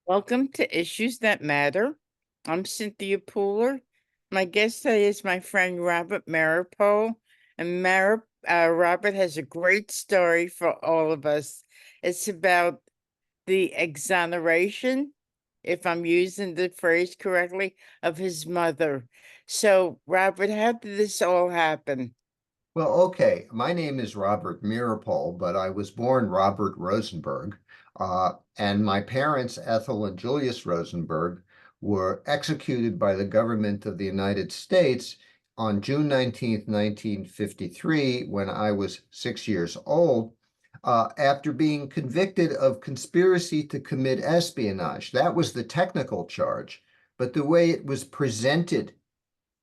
Welcome to Issues That Matter. I'm Cynthia Pooler. My guest today is my friend Robert Maripol. And Robert has a great story for all of us. It's about the exoneration, if I'm using the phrase correctly, of his mother. So, Robert, how did this all happen? Well, okay. My name is Robert Mirapol, but I was born Robert Rosenberg. And my parents, Ethel and Julius Rosenberg, were executed by the government of the United States on June 19th, 1953, when I was 6 years old, after being convicted of conspiracy to commit espionage. That was the technical charge, but the way it was presented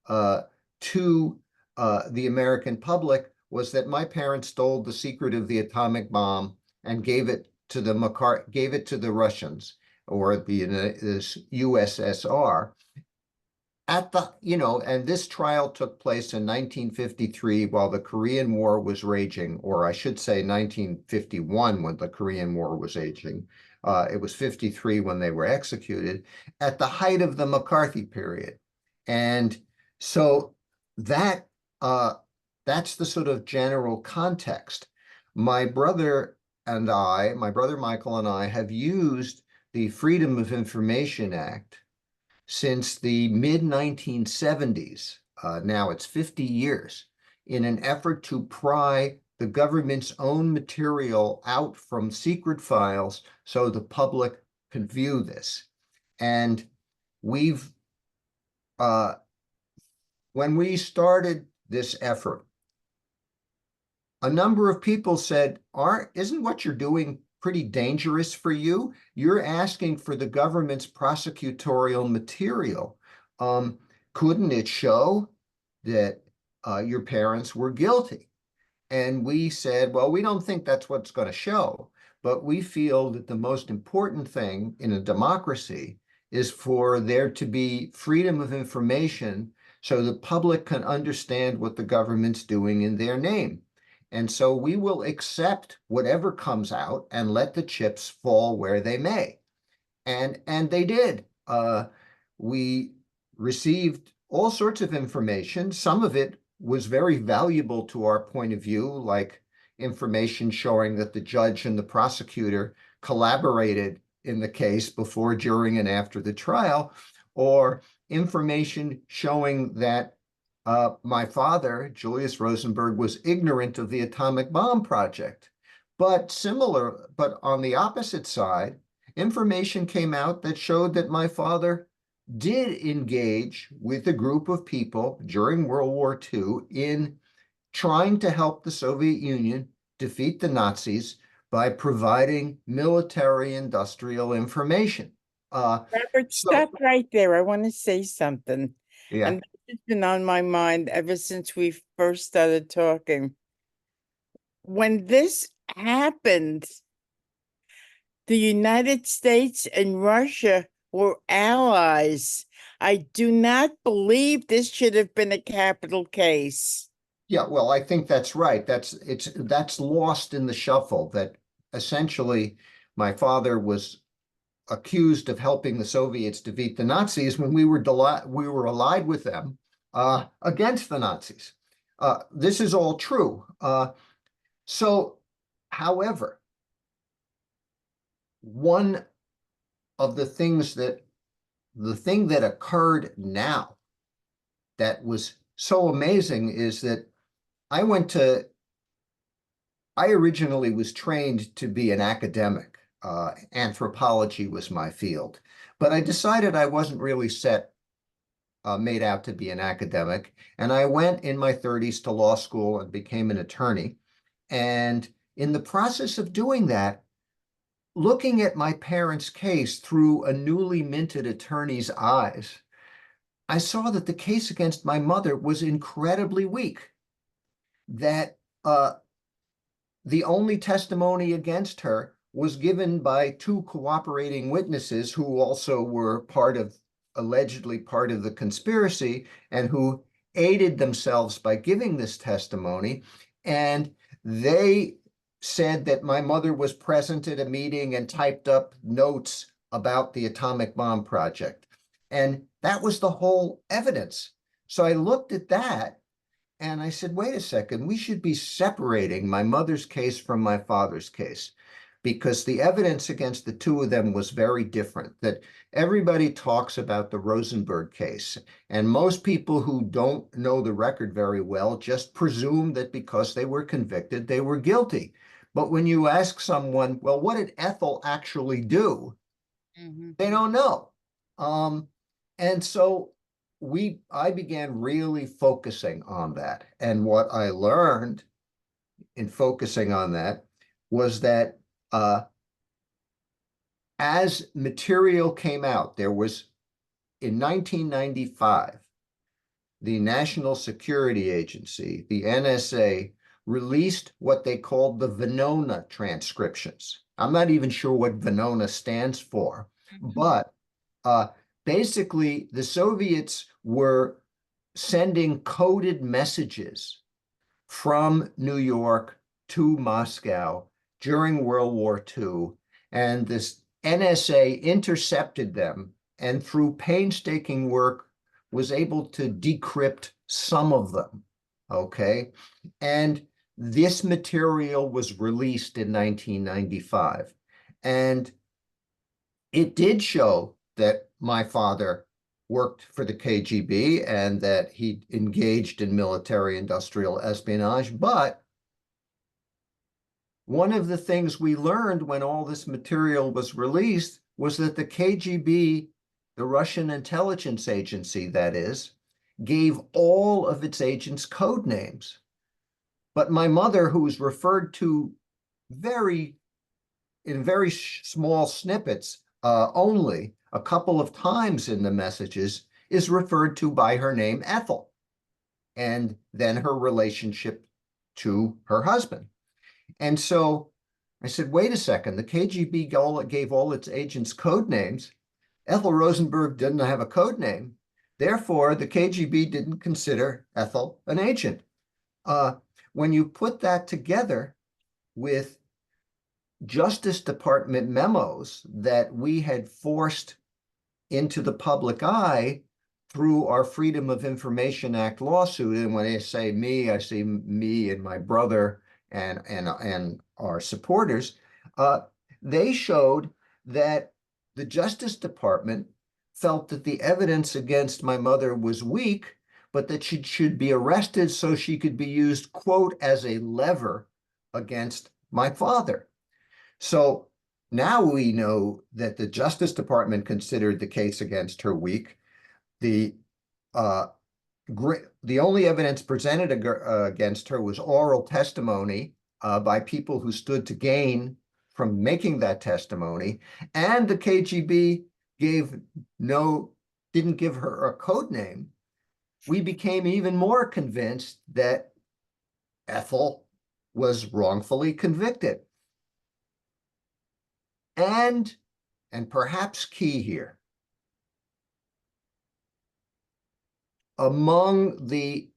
to the American public was that my parents stole the secret of the atomic bomb and gave it to the Russians or this USSR and this trial took place in 1953 while the Korean War was raging, or I should say 1951 when the Korean War was raging. It was 53 when they were executed at the height of the McCarthy period. And so that that's the sort of general context. My brother Michael and I have used the Freedom of Information Act since the mid 1970s. Now it's 50 years in an effort to pry the government's own material out from secret files so the public can view this. And we've uh, when we started this effort, a number of people said, isn't what you're doing pretty dangerous for you? You're asking for the government's prosecutorial material. Um, couldn't it show that your parents were guilty? And we said, well, we don't think that's what's going to show, but we feel that the most important thing in a democracy is for there to be freedom of information so the public can understand what the government's doing in their name. And so we will accept whatever comes out and let the chips fall where they may. And they did. We received all sorts of information. Some of it was very valuable to our point of view, like information showing that the judge and the prosecutor collaborated in the case before, during, and after the trial, or information showing that my father, Julius Rosenberg, was ignorant of the atomic bomb project. But on the opposite side, information came out that showed that my father did engage with a group of people during World War II in trying to help the Soviet Union defeat the Nazis by providing military industrial information. Robert, So, stop right there. I want to say something. yeah, And this has been on my mind ever since we first started talking. When this happened, the United States and Russia were allies. I do not believe this should have been a capital case. yeah, well, I think that's right. That's lost in the shuffle that essentially my father was accused of helping the Soviets defeat the Nazis when we were allied with them against the Nazis. This is all true. So, however, one of the thing that occurred now that was so amazing is that I went to I originally was trained to be an academic. Anthropology was my field, but I decided I wasn't really made out to be an academic. And I went in my 30s to law school and became an attorney. And in the process of doing that, looking at my parents' case through a newly minted attorney's eyes, I saw that the case against my mother was incredibly weak, that the only testimony against her was given by two cooperating witnesses who also were allegedly part of the conspiracy and who aided themselves by giving this testimony. And they said that my mother was present at a meeting and typed up notes about the atomic bomb project. And that was the whole evidence. So I looked at that and I said, wait a second, we should be separating my mother's case from my father's case, because the evidence against the two of them was very different. That everybody talks about the Rosenberg case, and most people who don't know the record very well just presume that because they were convicted, they were guilty. But when you ask someone, well, what did Ethel actually do? Mhm. They don't know. Um, and so I began really focusing on that. And what I learned in focusing on that was that as material came out, there was in 1995, the National Security Agency, the NSA, released what they called the Venona transcriptions. I'm not even sure what Venona stands for, Mhm. but uh, basically, the Soviets were sending coded messages from New York to Moscow during World War II, and this NSA intercepted them and through painstaking work was able to decrypt some of them. Okay. And this material was released in 1995. And it did show that my father worked for the KGB and that he engaged in military industrial espionage. But one of the things we learned when all this material was released was that the KGB, the Russian intelligence agency, that is, gave all of its agents code names. But my mother, who was referred to very in very small snippets only, a couple of times in the messages, is referred to by her name, Ethel, and then her relationship to her husband. And so I said, wait a second, the KGB gave all its agents code names. Ethel Rosenberg didn't have a code name. Therefore, the KGB didn't consider Ethel an agent. Uh, when you put that together with Justice Department memos that we had forced into the public eye through our Freedom of Information Act lawsuit. And when I say me, I say me and my brother and our supporters. Uh, they showed that the Justice Department felt that the evidence against my mother was weak, but that she should be arrested so she could be used, quote, as a lever against my father. So now we know that the Justice Department considered the case against her weak. The uh, the only evidence presented against her was oral testimony by people who stood to gain from making that testimony, and the KGB gave no didn't give her a code name. We became even more convinced that Ethel was wrongfully convicted. And perhaps key here, among the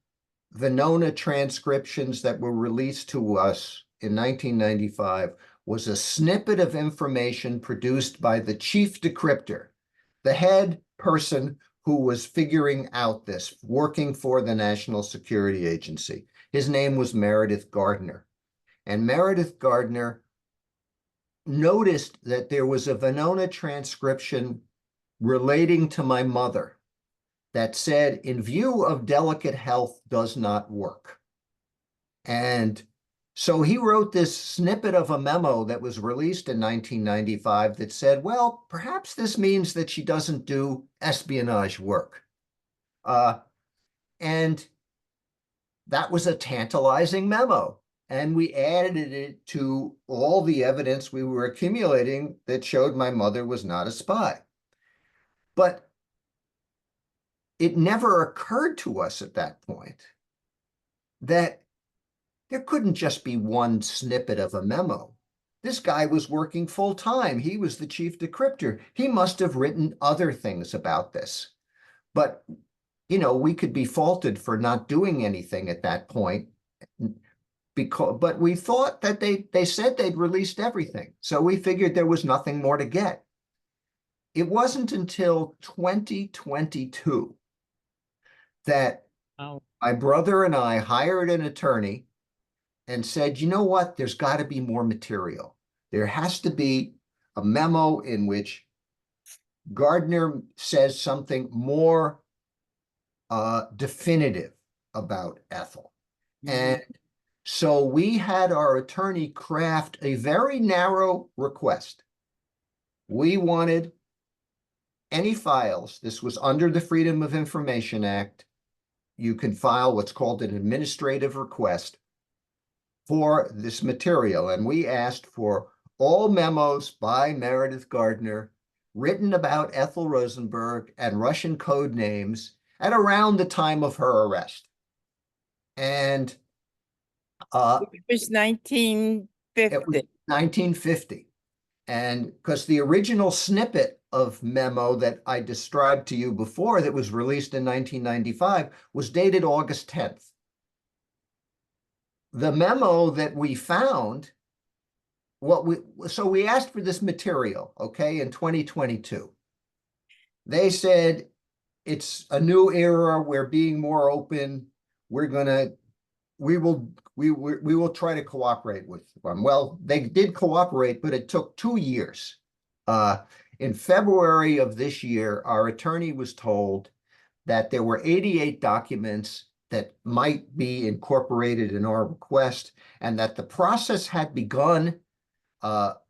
Venona transcriptions that were released to us in 1995 was a snippet of information produced by the chief decryptor, the head person who was figuring out this, working for the National Security Agency. His name was Meredith Gardner. And Meredith Gardner noticed that there was a Venona transcription relating to my mother that said, in view of delicate health, does not work. And so he wrote this snippet of a memo that was released in 1995 that said, well, perhaps this means that she doesn't do espionage work. And that was a tantalizing memo. And we added it to all the evidence we were accumulating that showed my mother was not a spy. But it never occurred to us at that point that there couldn't just be one snippet of a memo. This guy was working full time. He was the chief decryptor. He must have written other things about this. But, we could be faulted for not doing anything at that point. But we thought that they said they'd released everything. So we figured there was nothing more to get. it wasn't until 2022 that Oh. my brother and I hired an attorney and said, you know what? There's got to be more material. There has to be a memo in which Gardner says something more definitive about Ethel. And so we had our attorney craft a very narrow request. We wanted any files. This was under the Freedom of Information Act. You can file what's called an administrative request for this material. And we asked for all memos by Meredith Gardner written about Ethel Rosenberg and Russian code names at around the time of her arrest. And It was it was 1950. 1950. And because the original snippet of memo that I described to you before that was released in 1995 was dated August 10th. The memo that we found, so we asked for this material, okay, in 2022. They said, it's a new era, we're being more open, we will try to cooperate with them. Well, they did cooperate, but it took 2 years. In February of this year, our attorney was told that there were 88 documents that might be incorporated in our request, and that the process had begun. What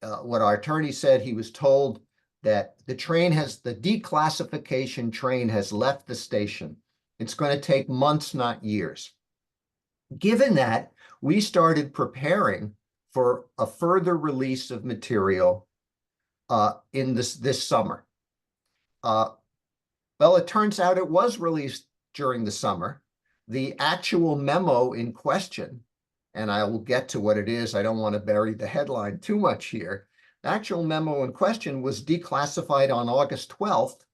our attorney said, he was told that the declassification train has left the station. It's going to take months, not years. Given that, we started preparing for a further release of material in this summer. Well, it turns out it was released during the summer. The actual memo in question, and I will get to what it is, I don't want to bury the headline too much here. The actual memo in question was declassified on August 12th,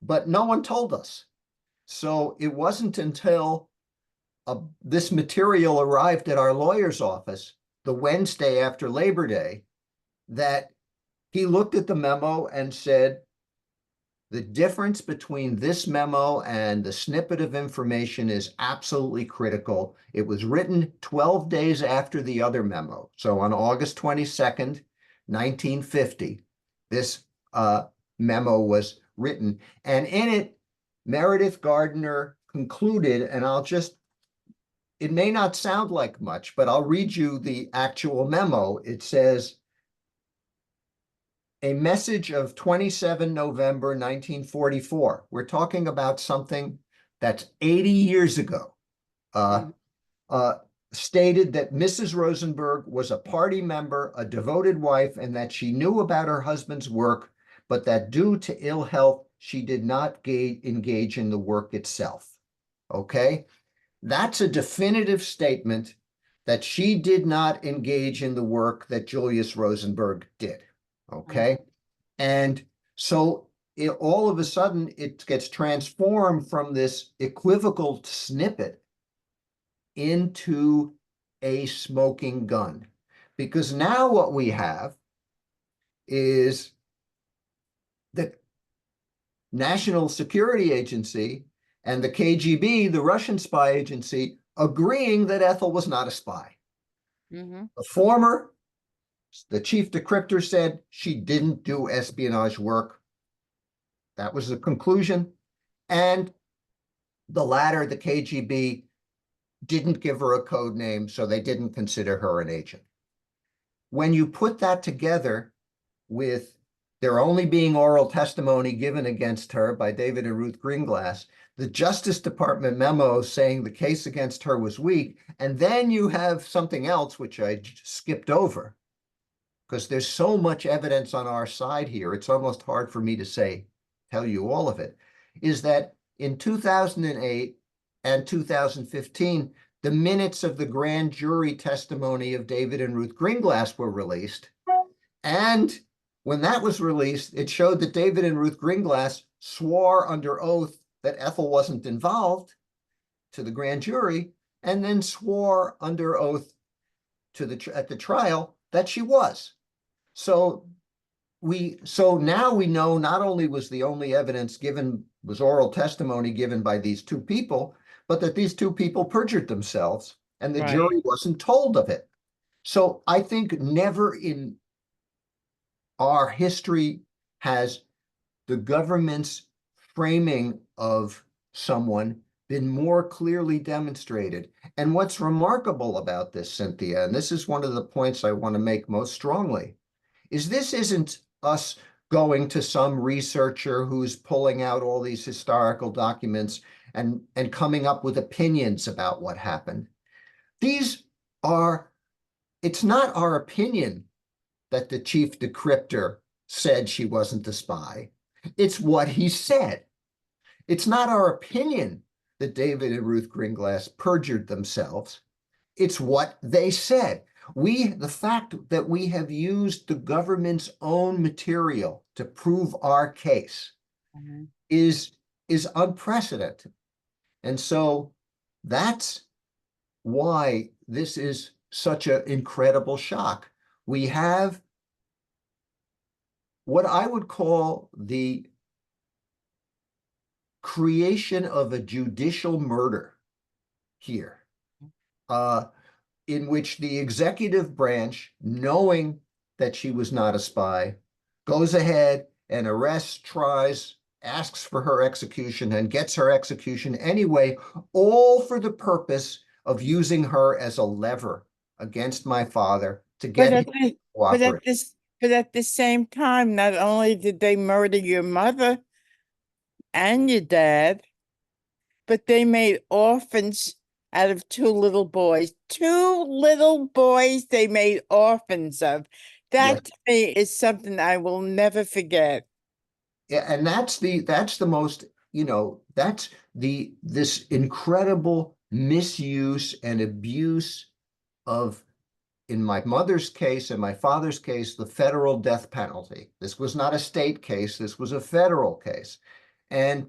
but no one told us. So it wasn't until this material arrived at our lawyer's office the Wednesday after Labor Day that he looked at the memo and said, the difference between this memo and the snippet of information is absolutely critical. It was written 12 days after the other memo. So on August 22nd, 1950, this memo was written. And in it, Meredith Gardner concluded, and it may not sound like much, but I'll read you the actual memo. It says, a message of 27 November 1944. We're talking about something that's 80 years ago. Stated that Mrs. Rosenberg was a party member, a devoted wife, and that she knew about her husband's work, but that due to ill health, she did not engage in the work itself. Okay? That's a definitive statement that she did not engage in the work that Julius Rosenberg did. Okay. And so all of a sudden it gets transformed from this equivocal snippet into a smoking gun. Because now what we have is the National Security Agency and the KGB, the Russian spy agency, agreeing that Ethel was not a spy. The chief decryptor said she didn't do espionage work. That was the conclusion. And the latter, the KGB, didn't give her a code name, so they didn't consider her an agent. When you put that together with there only being oral testimony given against her by David and Ruth Greenglass, the Justice Department memo saying the case against her was weak, and then you have something else, which I skipped over, because there's so much evidence on our side here, it's almost hard for me to tell you all of it, is that in 2008 and 2015, the minutes of the grand jury testimony of David and Ruth Greenglass were released. And when that was released, it showed that David and Ruth Greenglass swore under oath that Ethel wasn't involved to the grand jury, and then swore under oath at the trial that she was. So so now we know not only was the only evidence given was oral testimony given by these two people, but that these two people perjured themselves and the Right. jury wasn't told of it. So I think never in our history has the government's framing of someone been more clearly demonstrated. And what's remarkable about this, Cynthia, and this is one of the points I want to make most strongly, is this isn't us going to some researcher who's pulling out all these historical documents and coming up with opinions about what happened. These are, it's not our opinion that the chief decryptor said she wasn't the spy. It's what he said. It's not our opinion that David and Ruth Gringlass perjured themselves. It's what they said. The fact that we have used the government's own material to prove our case Mhm. is unprecedented. And so that's why this is such an incredible shock. We have what I would call the creation of a judicial murder here, uh, in which the executive branch, knowing that she was not a spy, goes ahead and arrests, tries, asks for her execution, and gets her execution anyway, all for the purpose of using her as a lever against my father to But get him at to the, cooperate. but at the same time, not only did they murder your mother and your dad, but they made orphans out of two little boys. Two little boys they made orphans of. Yes. That to me is something I will never forget. Yeah, and that's the most, that's the this incredible misuse and abuse of, in my mother's case and my father's case, the federal death penalty. This was not a state case, this was a federal case. And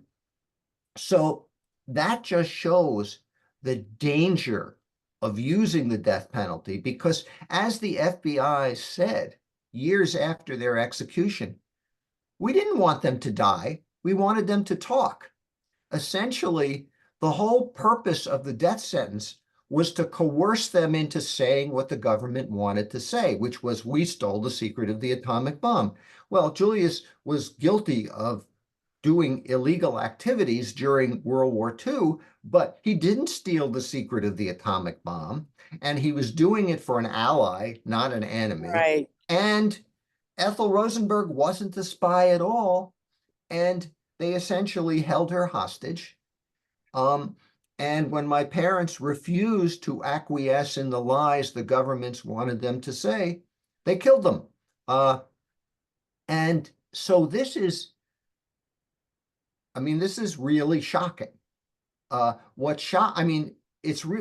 so that just shows the danger of using the death penalty because, as the FBI said years after their execution, we didn't want them to die. We wanted them to talk. Essentially, the whole purpose of the death sentence was to coerce them into saying what the government wanted to say, which was, we stole the secret of the atomic bomb. Well, Julius was guilty of doing illegal activities during World War II, but he didn't steal the secret of the atomic bomb. And he was doing it for an ally, not an enemy. Right. And Ethel Rosenberg wasn't the spy at all, and they essentially held her hostage. Um, and when my parents refused to acquiesce in the lies the governments wanted them to say, they killed them. Uh, and so this is really shocking. I mean,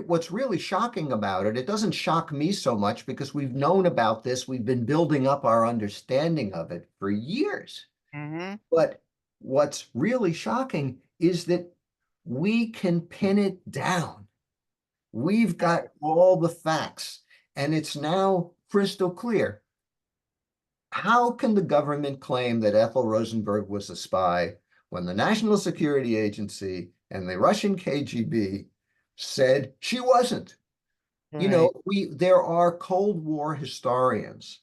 what's really shocking about it. It doesn't shock me so much because we've known about this. We've been building up our understanding of it for years. Hmm. But what's really shocking is that we can pin it down. We've got all the facts, and it's now crystal clear. How can the government claim that Ethel Rosenberg was a spy when the National Security Agency and the Russian KGB said she wasn't? Right. There are Cold War historians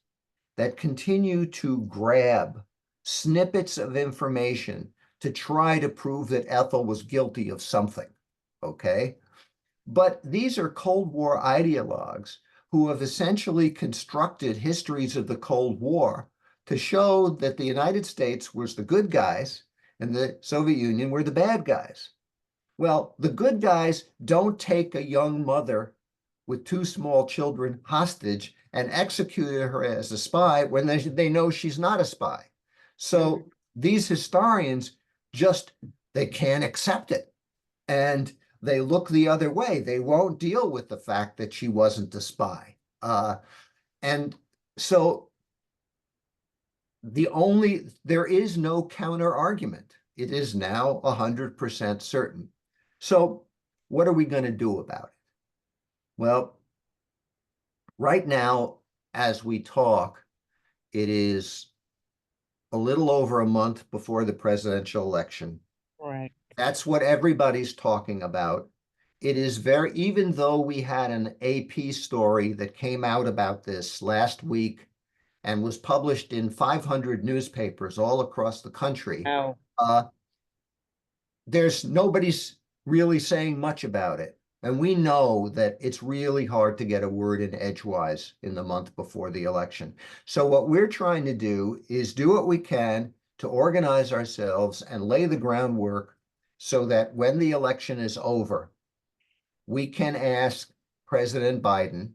that continue to grab snippets of information to try to prove that Ethel was guilty of something. Okay. But these are Cold War ideologues who have essentially constructed histories of the Cold War to show that the United States was the good guys and the Soviet Union were the bad guys. Well, the good guys don't take a young mother with two small children hostage and execute her as a spy when they know she's not a spy. So Mhm. these historians just, they can't accept it. And they look the other way. They won't deal with the fact that she wasn't a spy. And so there is no counter argument. It is now 100% certain. So what are we going to do about it? Well, right now, as we talk, it is a little over a month before the presidential election. Right. That's what everybody's talking about. It is very, even though we had an AP story that came out about this last week and was published in 500 newspapers all across the country, Wow. uh, nobody's really saying much about it. And we know that it's really hard to get a word in edgewise in the month before the election. So what we're trying to do is do what we can to organize ourselves and lay the groundwork so that when the election is over, we can ask President Biden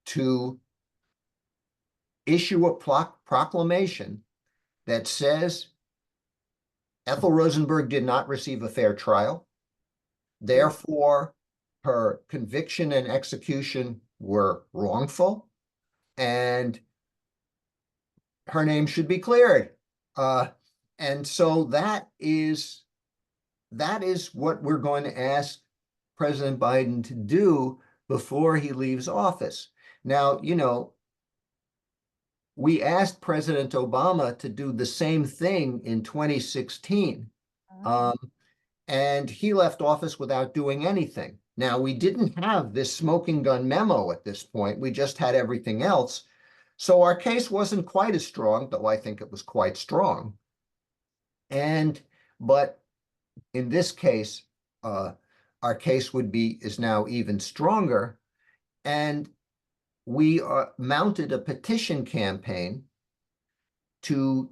to issue a proclamation that says Ethel Rosenberg did not receive a fair trial. Mm. Therefore, her conviction and execution were wrongful, and her name should be cleared. Uh, and so that is what we're going to ask President Biden to do before he leaves office. Now, we asked President Obama to do the same thing in 2016. Oh. Um, and he left office without doing anything. Now, we didn't have this smoking gun memo at this point. We just had everything else. So our case wasn't quite as strong, though I think it was quite strong. But in this case, uh, our case is now even stronger. And we mounted a petition campaign to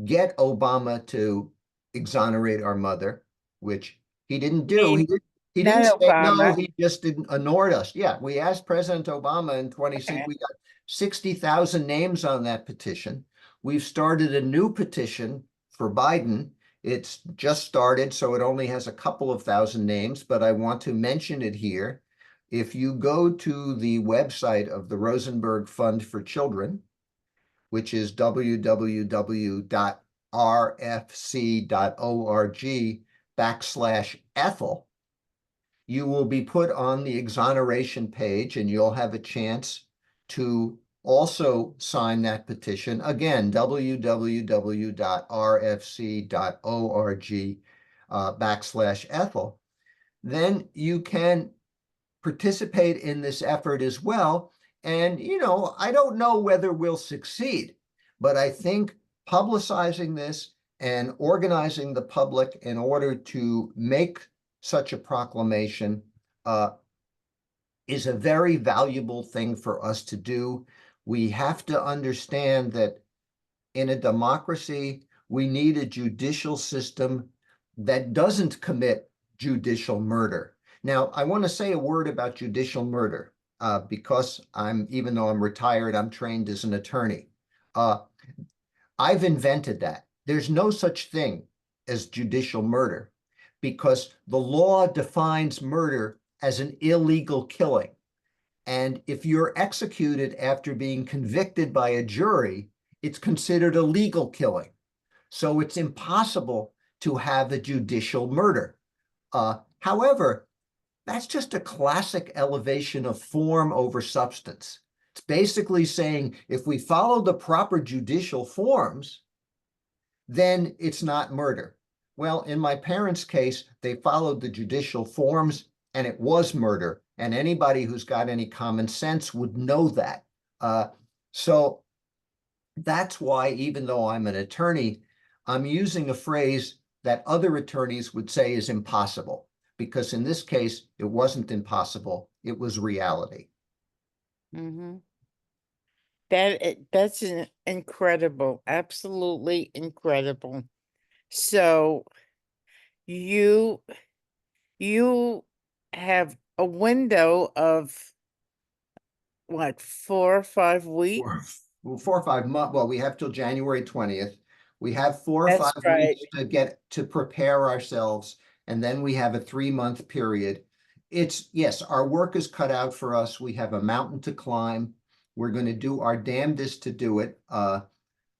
get Obama to exonerate our mother, which he didn't I do. mean, He didn't not say no, Obama. he just didn't ignored us. Yeah, we asked President Obama in 26, Okay. we got 60,000 names on that petition. We've started a new petition for Biden. It's just started, so it only has a couple of thousand names, but I want to mention it here. If you go to the website of the Rosenberg Fund for Children, which is www.rfc.org/Ethel, you will be put on the exoneration page and you'll have a chance to also sign that petition. Again, www.rfc.org /Ethel. Then you can participate in this effort as well. And, I don't know whether we'll succeed, but I think publicizing this and organizing the public in order to make such a proclamation is a very valuable thing for us to do. We have to understand that in a democracy, we need a judicial system that doesn't commit judicial murder. Now, I want to say a word about judicial murder because even though I'm retired, I'm trained as an attorney. Uh, I've invented that. There's no such thing as judicial murder because the law defines murder as an illegal killing. And if you're executed after being convicted by a jury, it's considered a legal killing. So it's impossible to have a judicial murder. However, that's just a classic elevation of form over substance. It's basically saying if we follow the proper judicial forms, then it's not murder. Well, in my parents' case, they followed the judicial forms and it was murder. And anybody who's got any common sense would know that. So that's why, even though I'm an attorney, I'm using a phrase that other attorneys would say is impossible, because in this case, it wasn't impossible, it was reality. Mm-hmm. That's incredible, absolutely incredible. So you you have a window of what, 4 or 5 weeks? Four or 5 months. Well, we have till January 20th. We have four or That's five right. weeks to get to prepare ourselves, and then we have a 3 month period. Yes, our work is cut out for us. We have a mountain to climb. We're going to do our damnedest to do it.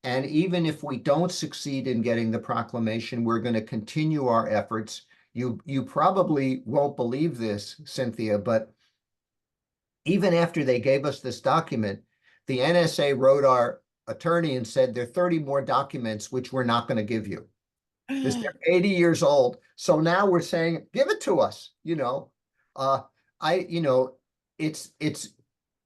And even if we don't succeed in getting the proclamation, we're going to continue our efforts. You probably won't believe this, Cynthia, but even after they gave us this document, the NSA wrote our attorney and said, there are 30 more documents which we're not going to give you because they're 80 years old. So now we're saying, give it to us, you know. Uh, I, you know, it's it's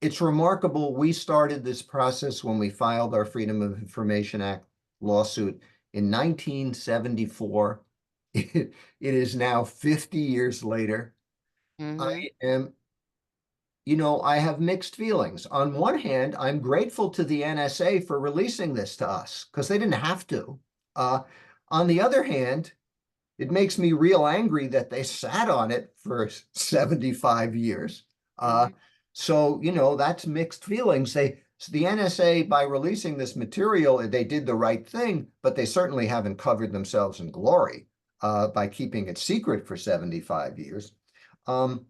it's remarkable. We started this process when we filed our Freedom of Information Act lawsuit in 1974. It is now 50 years later. I Mm-hmm. am, I have mixed feelings. On one hand, I'm grateful to the NSA for releasing this to us because they didn't have to. Uh, on the other hand, it makes me real angry that they sat on it for 75 years. Uh, Mm-hmm. so, that's mixed feelings. The NSA, by releasing this material, they did the right thing, but they certainly haven't covered themselves in glory by keeping it secret for 75 years. Um,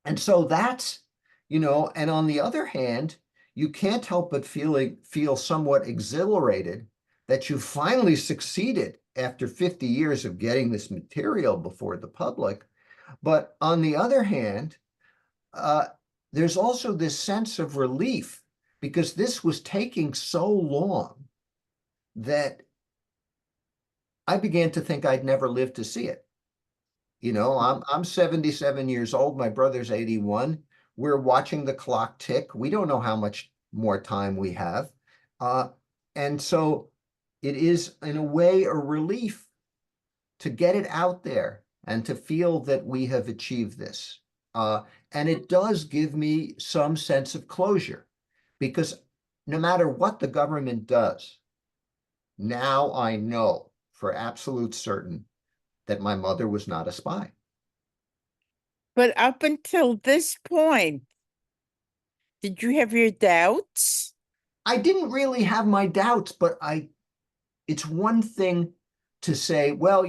and so and on the other hand, you can't help but feel somewhat exhilarated that you finally succeeded after 50 years of getting this material before the public. But on the other hand, uh, there's also this sense of relief because this was taking so long that I began to think I'd never live to see it. I'm 77 years old. My brother's 81. We're watching the clock tick. We don't know how much more time we have. Uh, and so it is, in a way, a relief to get it out there and to feel that we have achieved this. And it does give me some sense of closure because no matter what the government does, now I know for absolute certain that my mother was not a spy. But up until this point, did you have your doubts? I didn't really have my doubts, but it's one thing to say, well,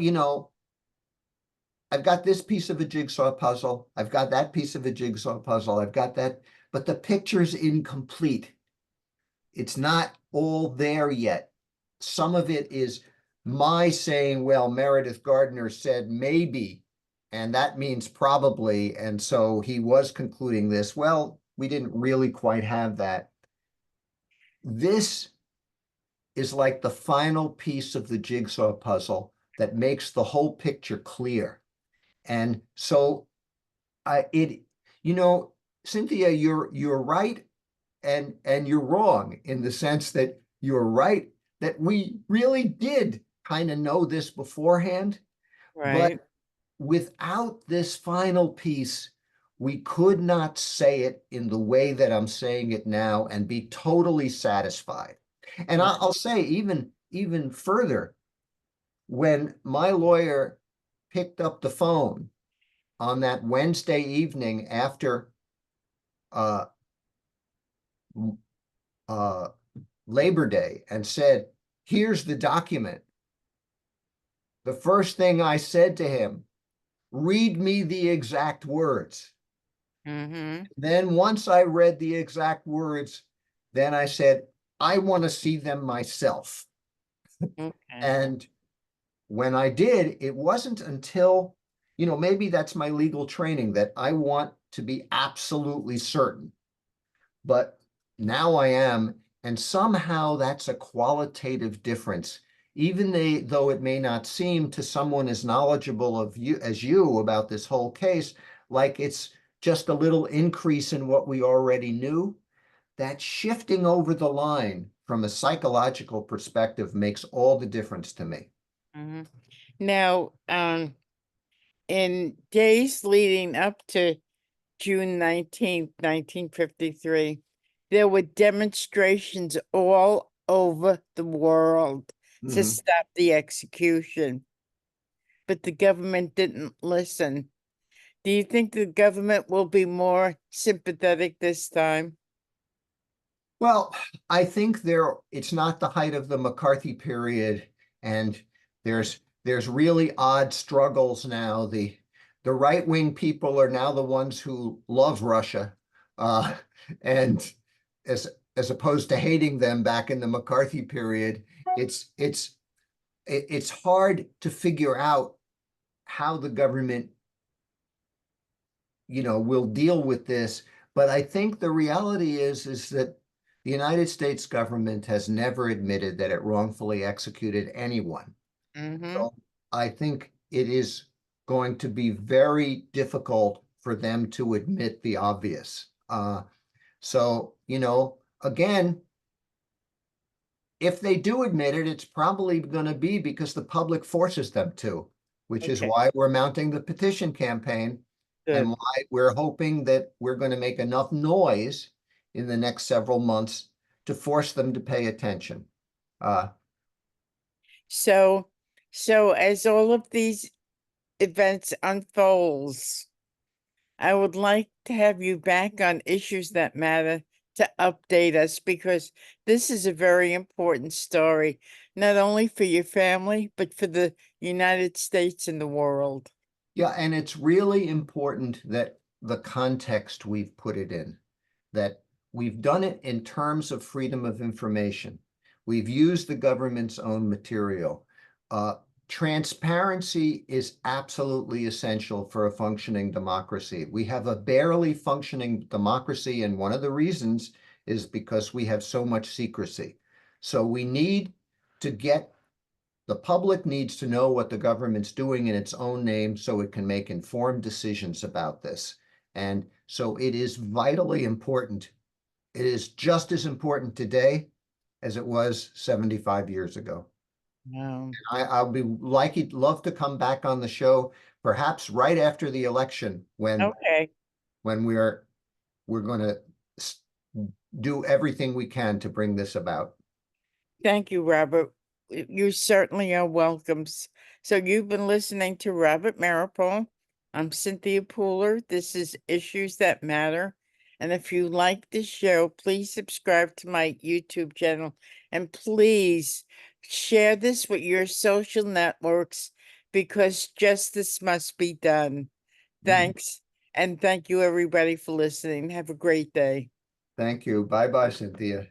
I've got this piece of a jigsaw puzzle. I've got that piece of a jigsaw puzzle. I've got that, but the picture's incomplete. It's not all there yet. Some of it is my saying, well, Meredith Gardner said maybe, and that means probably. And so he was concluding this. Well, we didn't really quite have that. This is like the final piece of the jigsaw puzzle that makes the whole picture clear. And so I it you know Cynthia, you're right and you're wrong in the sense that you're right that we really did kind of know this beforehand, but Right. without this final piece, we could not say it in the way that I'm saying it now and be totally satisfied. And Mhm. I'll say even further, when my lawyer picked up the phone on that Wednesday evening after uh, uh, Labor Day and said, "Here's the document," the first thing I said to him, "Read me the exact words." Mhm. Then once I read the exact words, then I said, "I want to see them myself." Okay. And when I did, it wasn't until, maybe that's my legal training that I want to be absolutely certain. But now I am, and somehow that's a qualitative difference. Though it may not seem to someone as knowledgeable of you as you about this whole case, like it's just a little increase in what we already knew, that shifting over the line from a psychological perspective makes all the difference to me. Mhm. Now, in days leading up to June 19th, 1953, there were demonstrations all over the world to Mhm. stop the execution, but the government didn't listen. Do you think the government will be more sympathetic this time? Well, I think it's not the height of the McCarthy period, and there's really odd struggles now. The right-wing people are now the ones who love Russia, uh, and as as opposed to hating them back in the McCarthy period, it's hard to figure out how the government, will deal with this. But I think the reality is that The United States government has never admitted that it wrongfully executed anyone. Mm-hmm. So I think it is going to be very difficult for them to admit the obvious. So, again, if they do admit it, it's probably going to be because the public forces them to, which is Okay, why we're mounting the petition campaign and good. why we're hoping that we're going to make enough noise in the next several months to force them to pay attention. Uh, So, so as all of these events unfolds, I would like to have you back on Issues That Matter to update us because this is a very important story, not only for your family, but for the United States and the world. yeah, and it's really important that the context we've put it in, that we've done it in terms of freedom of information. We've used the government's own material. Uh, Transparency is absolutely essential for a functioning democracy. We have a barely functioning democracy, and one of the reasons is because we have so much secrecy. So we need to get the public needs to know what the government's doing in its own name so it can make informed decisions about this. And so it is vitally important. It is just as important today as it was 75 years ago. Um, I'll be love to come back on the show, perhaps right after the election okay. when we're going to do everything we can to bring this about. Thank you, Robert. You certainly are welcome. So you've been listening to Robert Maripol. I'm Cynthia Pooler. This is Issues That Matter. And if you like this show, please subscribe to my YouTube channel and please share this with your social networks because justice must be done. Mhm. Thanks. And thank you, everybody, for listening. Have a great day. Thank you. Bye bye, Cynthia.